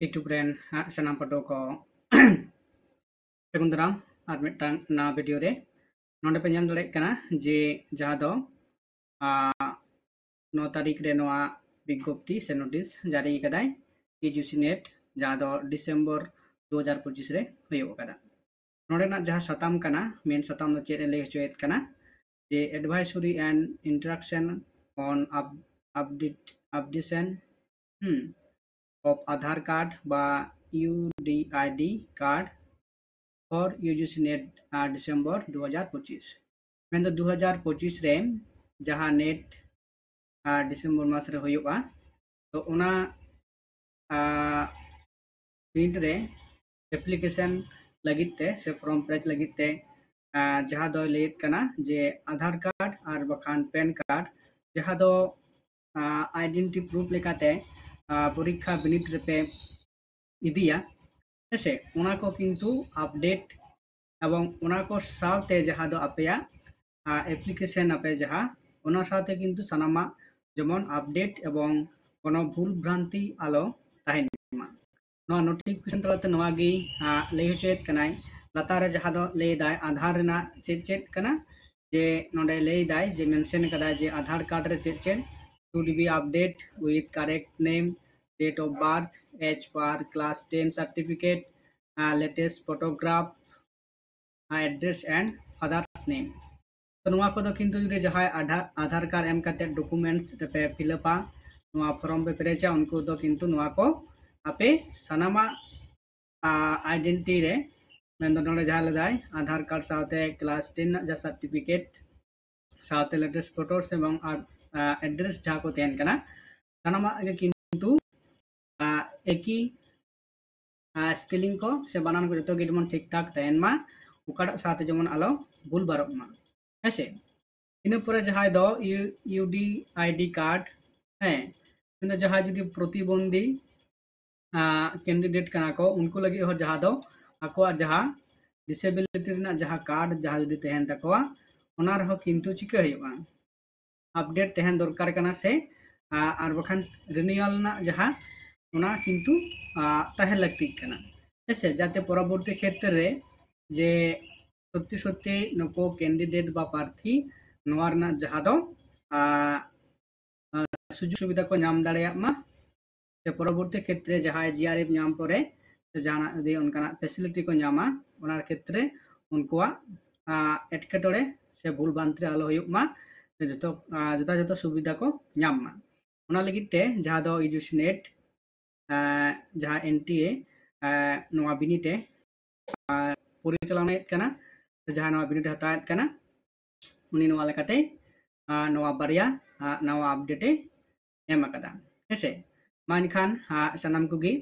YouTube rain सनाम पटो को सेगुन दाराम और मिटन ना वीडियो रे नोंडे पे नाम दड़े कना जे जहाँ दो 9 तारीख रे नोआ विज्ञप्ति से नोटिस जारी कदाय यूजीसी नेट जहाँ दो डिसेम्बर 2025 रे हुयो कदा नोंडे ना जहाँ सताम कना मेन सताम दो चेरे ले हचोयत कना जे advisory and interaction on updation of Aadhaar card বা UDID card for UGC net December 2025 main 2025 रे जहाँ नेट डिसेम्बर मास रे हुयुआ तो उना प्रिंट रे एप्लीकेशन लगित ते से फॉर्म पेज लगित ते जहाँ दो लेत कना जे आधार कार्ड और बखान पैन कार्ड जहाँ दो आइडेंटिटी प्रूफ लेकाते परीक्षा बिनिट पे इदिया ऐसे उना को किंतु अपडेट एवं उना को साथे जहाँ दो अपया एप्लीकेशन अपे जहाँ उना साथे किंतु सनामा जेमन अपडेट एवं कोनो भूल भ्रांति आलो ताहेनिमा नो नोटिफिकेशन तलाते नोआगी ले होचेत कनाय लतारे जहाँ दो ले दाय आधार ना चेक कना जे नोडे ले दाय जे मेंशन कदा जे आधार कार्ड रे check should be update with correct name, date of birth, age per class 10 certificate, latest photograph, address and father's name. तो नुआ को दो किंतु जुदे जहाँ आधार कार्ड एम करते डॉक्यूमेंट्स पे फिलअपा नुआ फॉर्म पे पेरेचा उनको दो किंतु नुआ को आपे सनामा आइडेंटिटी रे मैं दो नोडे जहाँ लदाय आधार कार्ड साथे क्लास 10 जा सर्टिफिकेट साथे लेटेस्ट फोटोस एवं एड्रेस जहाँ को तेन कना सनामा किंतु एक ही स्पेलिंग को से बनान को जो के जमन ठीक ठाक तेन मा उकाड़ा साथ जमन आलो भूल बारोक मा ऐसे इन पर जहाँ दो UDID कार्ड है इन जहाँ जुदी प्रतिबंधी कैंडिडेट कना को उनको लगी हो जहाँ दो आको जहाँ डिसेबिलिटी ना जहाँ कार्ड जहाँ जुदी तेहन तकवा ओना रहो किंतु चिका हुआ अपडेट तेहन दरकार कना से और बखान रिन्यूअल ना जहाँ उना किंतु तहन लगती कना ऐसे जाते परवर्ती क्षेत्र रे जे सत्य सत्य नको कैंडिडेट बा प्रार्थी नोआर ना जहाँ दो सुजुग सुविधा को नाम दाड़ेया मा से परवर्ती क्षेत्र जहाँ GRF नाम परे जहाँ यदि उनका फैसिलिटी को नामा उना क्षेत्र उनको एटकेटोड़े से भूल भ्रांति आलो हुयुक मा जो जो सुविधा को नामा उना लगित ते जहाँ दो यूजीसी नेट जहाँ NTA नोआ बिनिटे परिचालनायत कना जहाँ नोआ बिनिटे हतायत कना उनी नोआ लेकाते नोआ बारिया नोआ अपडेटे एम अकदा ऐसे मानखान सनाम कुगी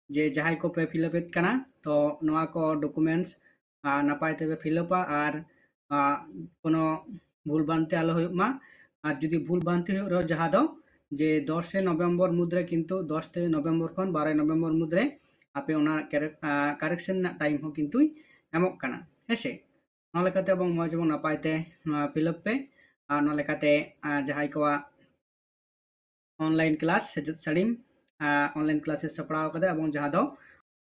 जे जहाँ को पे फिलअपेत कना तो नोआ को डॉक्यूमेंट्स नापाय ते फिलअपा और कोनो भूल भ्रांति आलो हुयुक मा और जुदी भूल भ्रांति हुयुक रो जहाँ दो जे 10 नवंबर मुद्रे किंतु 10 नवंबर खन 12 नवंबर मुद्रे आपे ओना करेक्शन ना टाइम हो किंतु एमक कना हेसे नो लेकाते एवं मज एवं नापायते फिलअप पे और नो लेकाते जहाँ को ऑनलाइन क्लास सड़ीम ऑनलाइन क्लासेस सपड़ाव कदे एवं जहाँ दो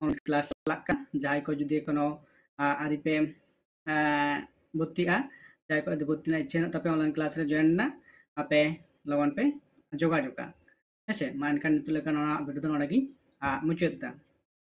ऑनलाइन क्लास चलाक जहाँ को जुदी कोनो आरी पे भर्तिया जहाँ को भर्ती ना इच्छा तपे ऑनलाइन क्लास रे जॉइन ना आपे लगन पे जोगा जोगा ऐसे मानखान नितुले का वीडियो तो नोड़ा की मुचेता